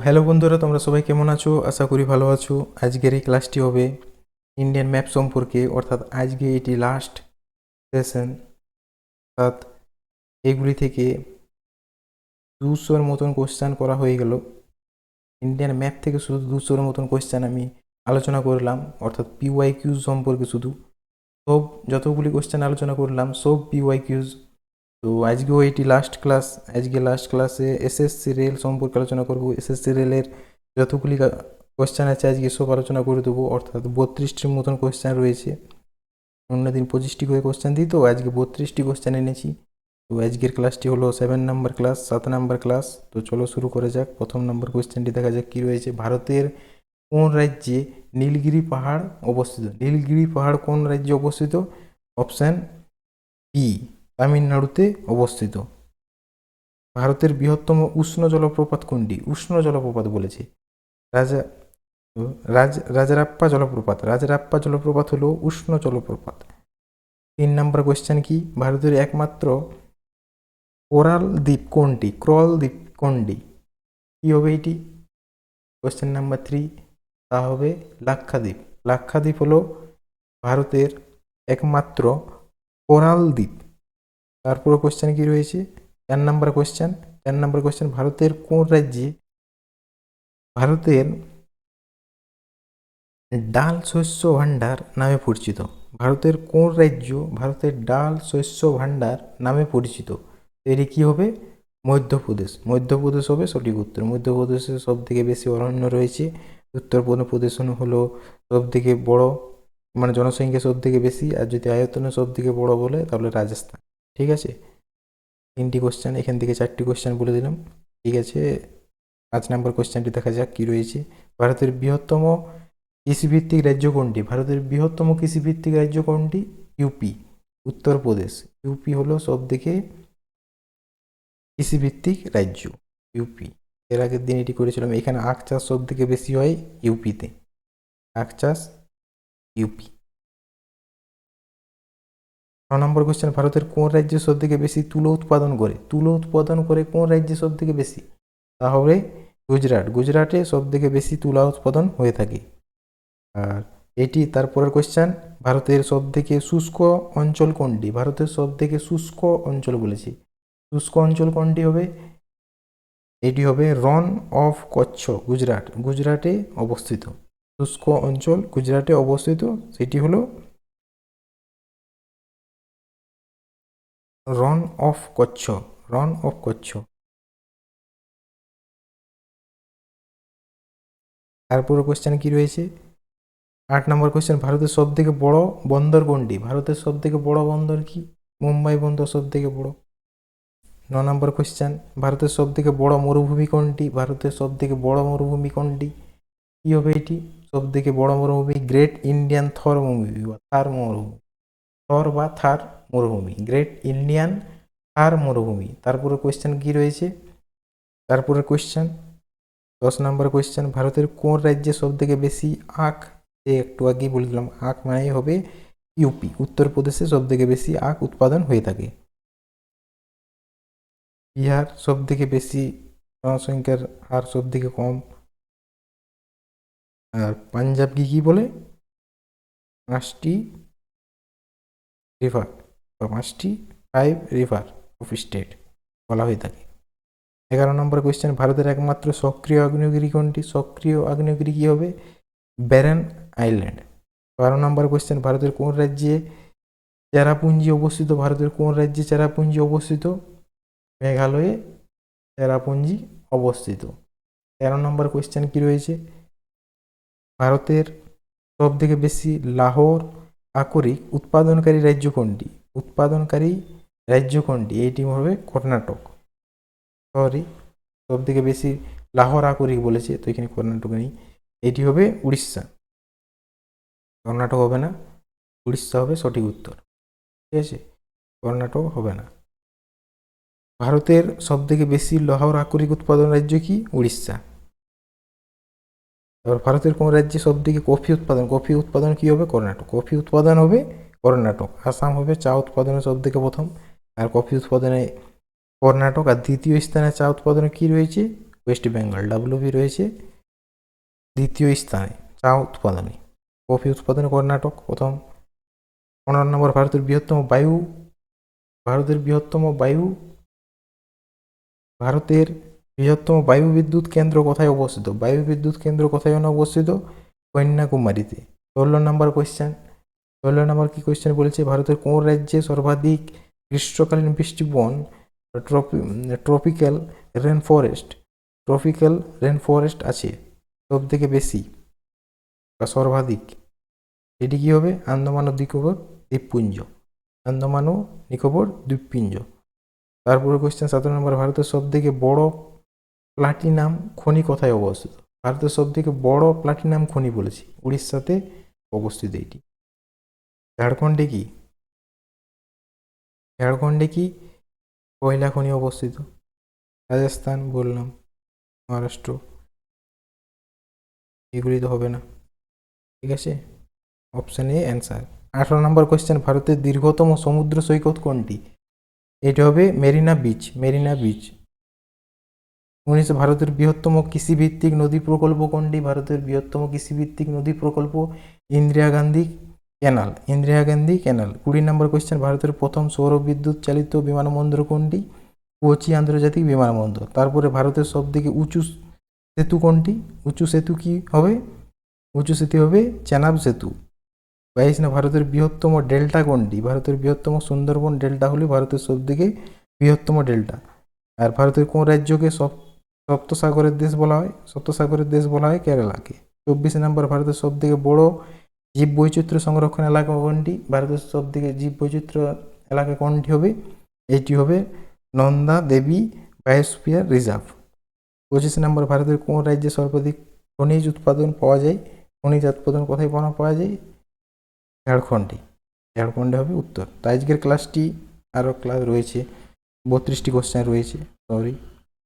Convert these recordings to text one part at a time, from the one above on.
Hello বন্ধুরা, তোমরা সবাই কেমন আছো? আশা করি ভালো আছো। আজকের এই ক্লাসটি হবে ইন্ডিয়ান ম্যাপ সম্পর্কে, অর্থাৎ আজকে এটি লাস্ট সেশন। অর্থাৎ এগুলি থেকে 200-র মতন কোশ্চেন করা হয়ে গেল। ইন্ডিয়ান ম্যাপ থেকে শুধু 200-র মতন কোশ্চেন আমি আলোচনা করলাম, অর্থাৎ পিওয়াই কিউজ সম্পর্কে শুধু সব যতগুলি কোশ্চেন আলোচনা করলাম সব পিওয়াই কিউজ। তো আজকেও এটি লাস্ট ক্লাস। আজকে লাস্ট ক্লাসে এসএসসি রেল সম্পর্কে আলোচনা করব। এসএসসি রেলের যতগুলি কোশ্চেন আছে আজকে সব আলোচনা করে দেবো, অর্থাৎ 32টির মতন কোশ্চেন রয়েছে। অন্যদিন 25টি করে কোশ্চেন দিই, তো আজকে 32টি কোশ্চেন এনেছি। তো আজকের ক্লাসটি হলো 7 নাম্বার ক্লাস, 7 নাম্বার ক্লাস। তো চলো শুরু করা যাক। প্রথম নম্বর কোশ্চেনটি দেখা যাক কী রয়েছে। ভারতের কোন রাজ্যে নীলগিরি পাহাড় অবস্থিত? নীলগিরি পাহাড় কোন রাজ্যে অবস্থিত? অপশান বি, তামিলনাড়ুতে অবস্থিত। ভারতের বৃহত্তম উষ্ণ জলপ্রপাত কোনটি? উষ্ণ জলপ্রপাত বলেছে রাজা রাজারাপ্পা জলপ্রপাত। রাজারাপ্পা জলপ্রপাত হলো উষ্ণ জলপ্রপাত। 3 নম্বর কোয়েশ্চেন কি? ভারতের একমাত্র কোরাল দ্বীপ কোনটি? কোরাল দ্বীপ কোনটি? কি হবে এটি? কোয়েশ্চেন নাম্বার 3, তা হবে লাক্ষাদ্বীপ। লাক্ষাদ্বীপ হলো ভারতের একমাত্র কোরাল দ্বীপ। তারপরে কোয়েশ্চেন কি রয়েছে? 4 নম্বর কোয়েশ্চেন। 4 নম্বর কোয়েশ্চেন, ভারতের কোন রাজ্যে ভারতের ডাল শস্য ভাণ্ডার নামে পরিচিত? ভারতের কোন রাজ্য ভারতের ডাল শস্য ভাণ্ডার নামে পরিচিত? এটি কী হবে? মধ্যপ্রদেশ। মধ্যপ্রদেশ হবে সঠিক উত্তর। মধ্যপ্রদেশে সব থেকে বেশি অরণ্য রয়েছে। উত্তরপ্রদেশ হলো সব থেকে বড়, মানে জনসংখ্যা সব থেকে বেশি, আর যদি আয়তনে সব থেকে বড় বলে তাহলে রাজস্থান। ঠিক আছে, 3টি কোশ্চেন, এখান থেকে 4টি কোশ্চেন বলে দিলাম। ঠিক আছে, 5 নম্বর কোশ্চেনটি দেখা যাক কী রয়েছে। ভারতের বৃহত্তম কৃষিভিত্তিক রাজ্য কোনটি? ভারতের বৃহত্তম কৃষিভিত্তিক রাজ্য কোনটি? ইউপি, উত্তরপ্রদেশ। ইউপি হলো সব থেকে কৃষিভিত্তিক রাজ্য, ইউপি। এর আগের দিন এটি করেছিলাম। এখানে আখ চাষ সব থেকে বেশি হয় ইউপিতে, আখ চাষ ইউপি। 9 নম্বর কোশ্চেন, ভারতের কোন রাজ্যে সব থেকে বেশি তুলো উৎপাদন করে? তুলো উৎপাদন করে কোন রাজ্যে সব থেকে বেশি? তাহলে গুজরাট। গুজরাটে সব থেকে বেশি তুলা উৎপাদন হয়ে থাকে। আর এটি তারপরের কোশ্চেন, ভারতের সব থেকে শুষ্ক অঞ্চল কোনটি? ভারতের সব থেকে শুষ্ক অঞ্চল বলেছি। শুষ্ক অঞ্চল কোনটি হবে? এটি হবে রন অফ কচ্ছ, গুজরাট। গুজরাটে অবস্থিত শুষ্ক অঞ্চল গুজরাটে অবস্থিত, সেটি হলো রন অফ কচ্ছ। রন অফ কচ্ছ। তারপরে কোশ্চেন কি রয়েছে? 8 নম্বর কোশ্চেন, ভারতের সব থেকে বড় বন্দর কোনটি? ভারতের সব থেকে বড় বন্দর কি? মুম্বাই বন্দর সব থেকে বড়। 9 নম্বর কোশ্চেন, ভারতের সব থেকে বড় মরুভূমি কোনটি? ভারতের সব থেকে বড় মরুভূমি কোনটি? কি হবে এটি? সব থেকে বড় মরুভূমি গ্রেট ইন্ডিয়ান থর মরুভূমি বা থার মরুভূমি। থর বা থার মরুভূমি, গ্রেট ইন্ডিয়ান থার মরুভূমি। তারপরে কোশ্চেন কি রয়েছে? তারপরে কোশ্চেন 10 নম্বর কোশ্চেন, ভারতের কোন রাজ্যে সব থেকে বেশি আখ? একটু আগেই বলে দিলাম, আখ মানেই হবে ইউপি। উত্তরপ্রদেশে সব থেকে বেশি আখ উৎপাদন হয়ে থাকে। বিহার সব থেকে বেশি, জনসংখ্যার হার সব থেকে কম। আর পাঞ্জাবকে কি বলে? 5টি রিভার বা 5টি 5 রিভার অফ স্টেট বলা হয়ে থাকে। 11 নম্বর কোয়েশ্চেন, ভারতের একমাত্র সক্রিয় আগ্নেয়গিরি কোনটি? সক্রিয় আগ্নেয়গিরি কি হবে? Barren island. 12 নম্বর কোয়েশ্চেন, ভারতের কোন রাজ্যে চেরাপুঞ্জি অবস্থিত? ভারতের কোন রাজ্যে চেরাপুঞ্জি অবস্থিত? মেঘালয়ে চেরাপুঞ্জি অবস্থিত। 13 নম্বর কোয়েশ্চেন কি রয়েছে? ভারতের সব থেকে বেশি লাহোর আকরিক উৎপাদনকারী রাজ্য কোনটি? উৎপাদনকারী রাজ্য কোনটি? এটি হবে কর্ণাটক। সরি, সব থেকে বেশি লাহোর আকরিক বলেছে, তো এখানে কর্ণাটক নেই, এটি হবে উড়িষ্যা। কর্ণাটক হবে না, উড়িষ্যা হবে সঠিক উত্তর। ঠিক আছে, কর্ণাটক হবে না। ভারতের সব থেকে বেশি লাহোর আকরিক উৎপাদন রাজ্য কি? উড়িষ্যা। এবার ভারতের কোন রাজ্যে সব থেকে কফি উৎপাদন? কফি উৎপাদন কি হবে? কর্ণাটক। কফি উৎপাদন হবে কর্ণাটক। আসাম হবে চা উৎপাদনে সব থেকে প্রথম, আর কফি উৎপাদনে কর্ণাটক। আর দ্বিতীয় স্থানে চা উৎপাদনে কি রয়েছে? ওয়েস্ট বেঙ্গল। ডাব্লিউবি রয়েছে দ্বিতীয় স্থানে চা উৎপাদনে। কফি উৎপাদনে কর্ণাটক প্রথম। 15 নম্বর, ভারতের বৃহত্তম বায়ু বিদ্যুৎ কেন্দ্র কোথায় অবস্থিত? বায়ু বিদ্যুৎ কেন্দ্র কোথায় অবস্থিত? কন্যাকুমারীতে। 16 নম্বর কোয়েশ্চেন। 16 নম্বর কি কোয়েশ্চেন বলেছে? ভারতের কোন রাজ্যে সর্বাধিক গ্রীষ্মকালীন বৃষ্টিবন ট্রপিক্যাল রেন ফরেস্ট আছে সব থেকে বেশি বা সর্বাধিক? এটি কি হবে? আন্দামান ও নিকোবর দ্বীপপুঞ্জ। আন্দামান ও নিকোবর দ্বীপপুঞ্জ। তারপরে কোয়েশ্চেন 17 নম্বর, ভারতের সব থেকে বড় প্লাটিনাম খনি কোথায় অবস্থিত? ভারতের সব থেকে বড় প্লাটিনাম খনি বলেছি উড়িষ্যাতে অবস্থিত এটি। ঝাড়খণ্ডে কি কয়লা খনি অবস্থিত? রাজস্থান বললাম, মহারাষ্ট্র, এগুলি তো হবে না, ঠিক আছে। Option A answer. 18 number question, ভারতের দীর্ঘতম সমুদ্র সৈকত কোনটি? এটি হবে মেরিনা বিচ। 19, ভারতের বৃহত্তম কৃষিভিত্তিক নদী প্রকল্প কোনটি? ভারতের বৃহত্তম কৃষিভিত্তিক নদী প্রকল্প ইন্দিরা গান্ধী ক্যানাল। 20 নম্বর কোয়েশ্চেন, ভারতের প্রথম সৌর বিদ্যুৎ চালিত বিমানবন্দর কোনটি? কোচি আন্তর্জাতিক বিমানবন্দর। তারপরে ভারতের সবথেকে উঁচু সেতু কোনটি? উঁচু সেতু কি হবে? উঁচু সেতু হবে চেনাব সেতু। 22 না, ভারতের বৃহত্তম ডেল্টা কোনটি? ভারতের বৃহত্তম সুন্দরবন ডেল্টা হলো ভারতের সবথেকে বৃহত্তম ডেল্টা। আর ভারতের কোন রাজ্যকে সপ্তসাগরের দেশ বলা হয়? কেরালাকে। 24 নম্বর, ভারতের সবথেকে বড় জীব বৈচিত্র্য সংরক্ষণ এলাকা কোনটি? ভারতের সবথেকে জীব বৈচিত্র্য এলাকা কোনটি হবে? এটি হবে নন্দা দেবী বায়োস্ফিয়ার রিজার্ভ। 25 নম্বর, ভারতের কোন রাজ্যে সর্বাধিক খনিজ উৎপাদন পাওয়া যায়? খনিজ উৎপাদন কোথায় পাওয়া যায়? ঝাড়খণ্ডে হবে উত্তর। তো আজকের ক্লাসটি আরও ক্লাস রয়েছে, 32টি কোশ্চেন রয়েছে,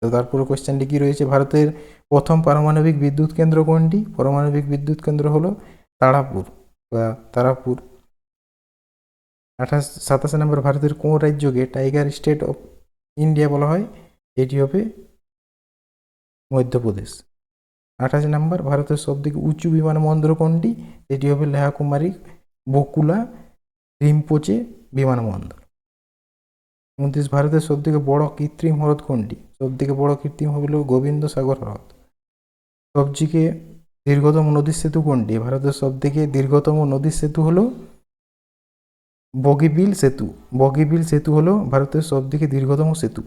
তো তারপরে কোশ্চেনটি কি রয়েছে? ভারতের প্রথম পারমাণবিক বিদ্যুৎ কেন্দ্র কোনটি? পারমাণবিক বিদ্যুৎ কেন্দ্র হলো তারাপুর। 27 নম্বর, ভারতের কোন রাজ্যকে টাইগার স্টেট অফ ইন্ডিয়া বলা হয়? এটি হবে মধ্যপ্রদেশ। 28 নম্বর, ভারতের সবথেকে উঁচু বিমানবন্দর কোনটি? এটি হবে লেহাকুমারী বকুলা রিম্পোচে বিমানবন্দর। 29, ভারতের সবথেকে বড় কৃত্রিম হ্রদ কোনটি? সবথেকে বড় কৃত্রিম হ্রদ হলো গোবিন্দ সাগর হ্রদ। সবথেকে দীর্ঘতম নদীর সেতু কোনটি? ভারতের সবথেকে দীর্ঘতম নদীর সেতু হলো বগিবিল সেতু হলো ভারতের সবথেকে দীর্ঘতম সেতু।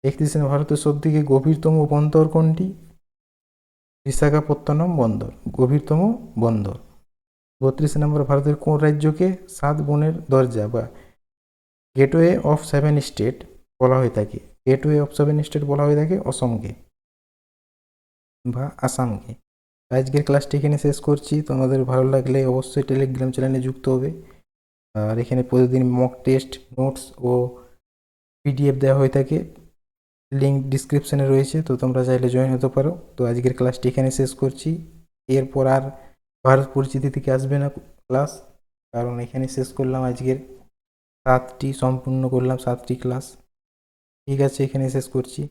31, ভারতের সবথেকে গভীরতম বন্দর কোনটি? বিশাখাপত্তনম বন্দর, গভীরতম বন্দর। 32 নম্বর, ভারতের কোন রাজ্যকে 7 বনের দরজা বা গেটওয়ে অফ 7 স্টেট বলা হয়ে থাকে? গেটওয়ে অফ 7 স্টেট বলা হয়ে থাকে অসমকে বা আসামকে। আজকের ক্লাসটি এখানে শেষ করছি। তোমাদের ভালো লাগলে অবশ্যই টেলিগ্রাম চ্যানেলে যুক্ত হবে। আর এখানে প্রতিদিন মক টেস্ট, নোটস ও পিডিএফ দেওয়া হয়ে থাকে, লিঙ্ক ডিসক্রিপশানে রয়েছে, তো তোমরা চাইলে জয়েন হতে পারো। তো আজকের ক্লাসটি এখানে শেষ করছি। এরপর আর ভারত পরিচিতি থেকে আসবে না ক্লাস, কারণ এখানে শেষ করলাম আজকের 7টি সম্পূর্ণ করলাম 7টি ক্লাস। ঠিক আছে, এখানে শেষ করছি।